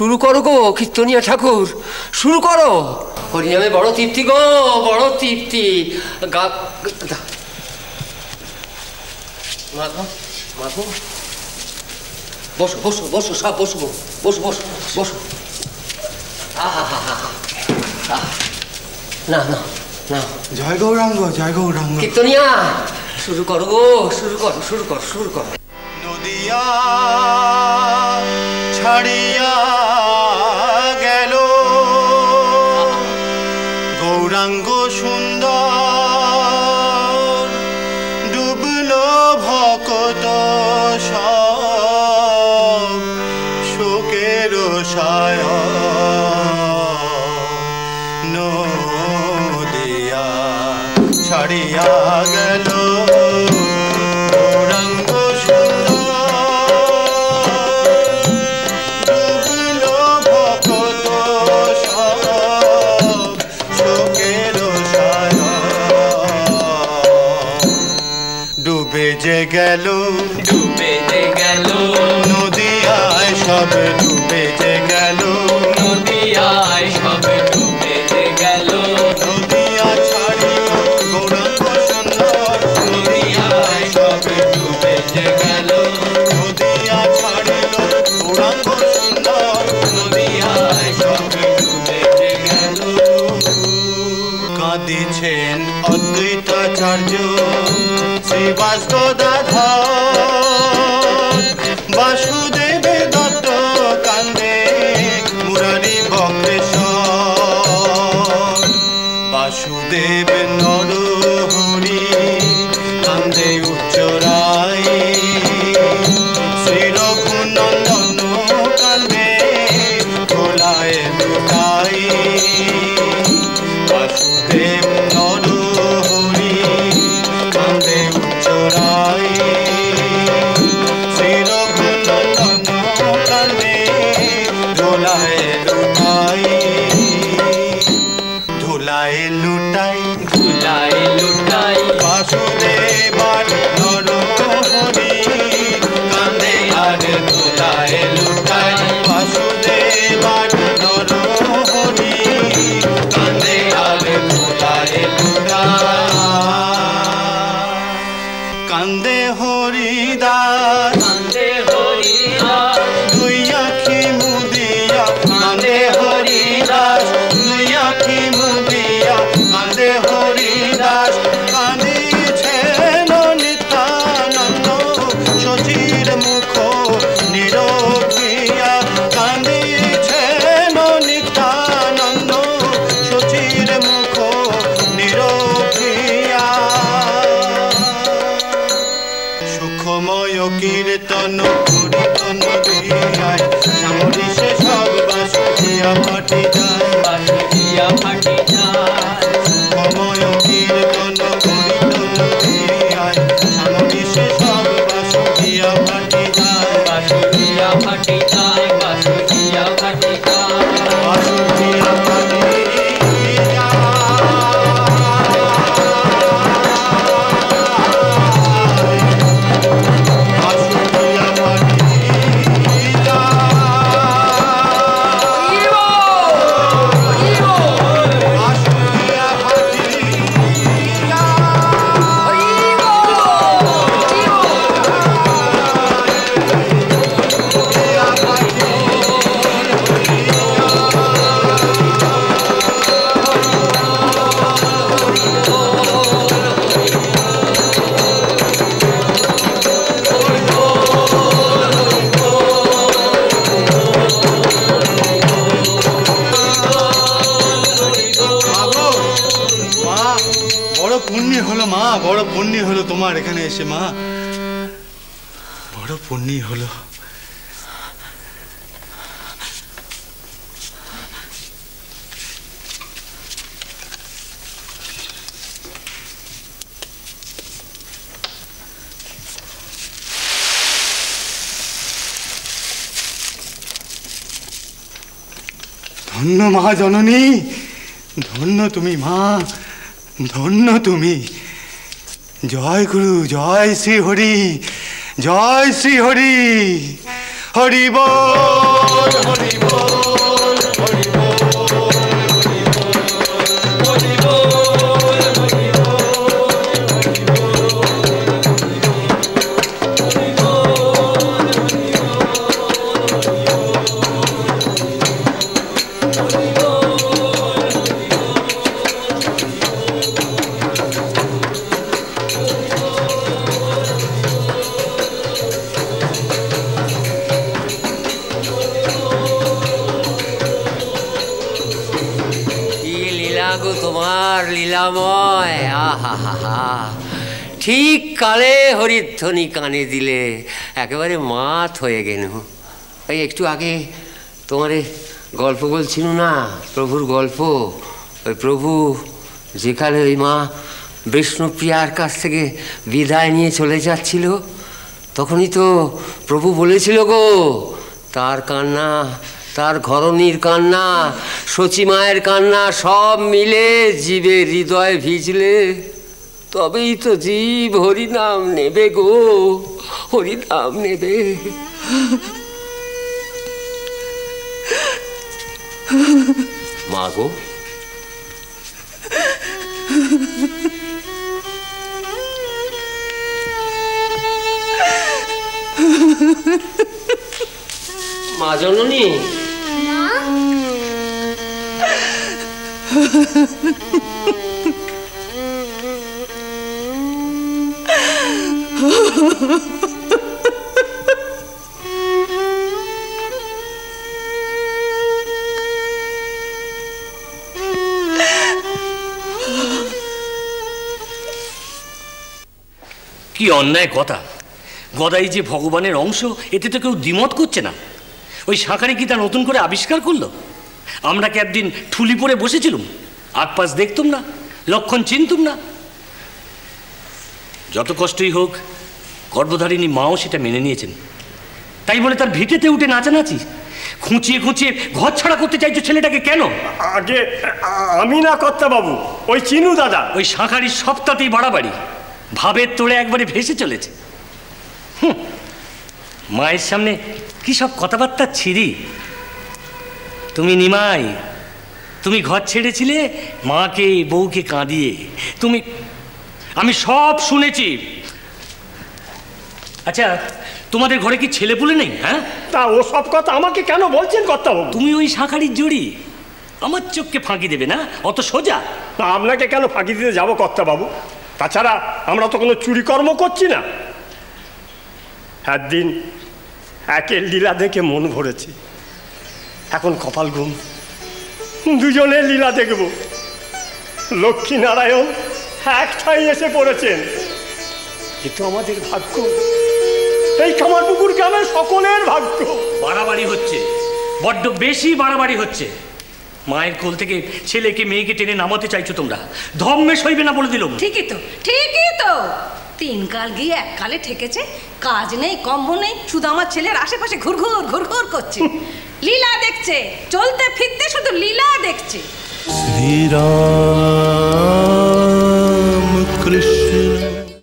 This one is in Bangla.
শুরু করো গো কীর্তনিয়া ঠাকুর, শুরু করো। হরিনামে বড় তৃপ্তি গো, বড় তৃপ্তি। মাগো মাগো, বসো বসো বসো, সব বসো বসো বসো বসো। আহা হা হা, না না না। জয় গৌরাঙ্গ, জয় গৌরাঙ্গ। কীর্তনিয়া শুরু করো গো, শুরু করো শুরু করো শুরু করো। নদিয়া ছাড়িয়া গেল গৌরাঙ্গ সুন্দর, ডুবলো ভকত সব শোকের সায়ন। নদিয়া ছাড়িয়া গেল ডুবে যে গেল নদিয়ায় সব, ডুবে যে গেল নদিয়ায় সব, ডুবে যে গেল। নদিয়া ছাড়িল গৌরাঙ্গ সুন্দর, নদিয়ায় সব, ডুবে যে গেল। নদিয়া ছাড়িল গৌরাঙ্গ সুন্দর, নদিয়ায় সব, ডুবে যে গেল। কাঁদিছেন অদ্বৈতাচার্য শ্রীবাস গদাধর, বাসুদেব দত্ত কান্দে মুরারি বক্রেশ্বর। বাসুদেব নরহরি কান্দে উচ্চরাই, শ্রী রঘুনন্দন কান্দে ভোলায় লুটাই। বাসুদেব নরহরি কান্দে উচ্চরাই, শ্রী রঘুনন্দন কান্দে ধোলায় লুটাই। ধোলায় লুটাই ধুলায় লুটাই, বাসুদেব আর নরহরি কান্দে আর ধোলায় লুটাই। বাসুদেব আর নরহরি কান্দে আর ধোলায় লুটাই। কান্দে হরিদাস, কান্দে হরিদাস, দুই আখি মুদিয়া কান্দে হরিদাস, দুই আখি মুদিয়া কান্দে হরিদাস। কাঁদিছেন নিত্যানন্দ শশীর মুখ নিরখিয়া, কাঁদিছেন নিত্যানন্দ শশীর মুখ নিরখিয়া। সুখময় কীর্তন কীর্তন দিয়ায় সামরি সে সব বাসুদিয়া ফাটি যায়, বাসুদিয়া ফাটি যায়। সুখময় কীর্তন কীর্তন দিয়ায় সামরি সে সব বাসুদিয়া ফাটি যায়, বাসুদিয়া ফাটি যায়, বাসুদিয়া ফাটি যায়। বাসুদিয়া ফাটি বড় পুণ্য হলো তোমার এখানে এসে মা, বড় পুণ্য হলো। ধন্য মা জননী, ধন্য তুমি মা, ধন্য তুমি। জয় গুরু, জয় শ্রী হরি, জয় শ্রী হরি। হরি বল, হরি বল। গো তোমার লীলাময়, আহা হা হা। ঠিক কালে হরিধ্বনি কানে দিলে, একেবারে মাত হয়ে গেল। এই একটু আগে তোমারে গল্প বলছিল না, প্রভুর গল্প। ওই প্রভু যেখানে ওই মা বিষ্ণুপ্রিয়ার কাছ থেকে বিদায় নিয়ে চলে যাচ্ছিল, তখনই তো প্রভু বলেছিল গো, তার কান্না, তার ঘরণীর কান্না, সচী মায়ের কান্না সব মিলে জীবের হৃদয় ভিজলে তবেই তো জীব হরিনাম নেবে গো, হরিনাম নেবে। মা গো, মা জননী, কি অন্যায় কথা! গদাই যে ভগবানের অংশ, এতে তো কেউ দ্বিমত করছে না। ওই শাঁখারি কি তা নতুন করে আবিষ্কার করলো? আমরা কি একদিন ঠুলি পরে বসেছিলাম, আগপাশ দেখতুম না, লক্ষণ চিনতুম না? যত কষ্টই হোক, গর্ভধারিণী মাও সেটা মেনে নিয়েছেন। তাই বলে তার ভিটেতে উঠে নাচানাচি, খুঁচিয়ে খুঁচিয়ে ঘর ছাড়া করতে চাইছো ছেলেটাকে কেন? আগে আমি না কর্তা বাবু, ওই চিনু দাদা। ওই শাঁখারির সপ্তাহতেই বাড়াবাড়ি, ভাবের তোড়ে একবারে ভেসে চলেছে। মায়ের সামনে কি সব কথাবার্তা ছিরি! তুমি নিমাই, তুমি ঘর ছেড়েছিলে মাকে বউকে কাঁদিয়ে, তুমি, আমি সব শুনেছি। আচ্ছা, তোমাদের ঘরে কি ছেলে পুলে নেই? হ্যাঁ, তা ও সব কথা আমাকে কেন বলছেন কর্তা বাবু? তুমি ওই শাঁখারির জড়ি, আমার চোখকে ফাঁকি দেবে না অত সোজা? তা আপনাকে কেন ফাঁকি দিতে যাবো কর্তা বাবু? তাছাড়া আমরা তো কোনো চুরি কর্ম করছি না। একদিন একের লীলা দেখে মন ভরেছে, এখন কপাল ঘুম, দুজনের লীলা দেখব। লক্ষ্মী নারায়ণ একটাই এসে পড়েছেন, এ তো আমাদের ভাগ্য, এই কামারপুকুর গ্রামের সকলের ভাগ্য। বাড়াবাড়ি হচ্ছে, বড্ড বেশি বাড়াবাড়ি হচ্ছে। মায়ের কোল থেকে ছেলেকে মেয়েকে টেনে নামাতে চাইছো তোমরা, ধর্মে সইবে না বলে দিলাম। ঠিকই তো, ঠিকই তো। তিন কাল গিয়ে এক কালে ঠেকেছে, কাজ নেই কম্ব নেই, শুধু আমার ছেলের আশেপাশে ঘুরঘুর ঘুরঘুর করছে, লীলা দেখছে, চলতে ফিরতে শুধু লীলা দেখছে। শ্রীরাম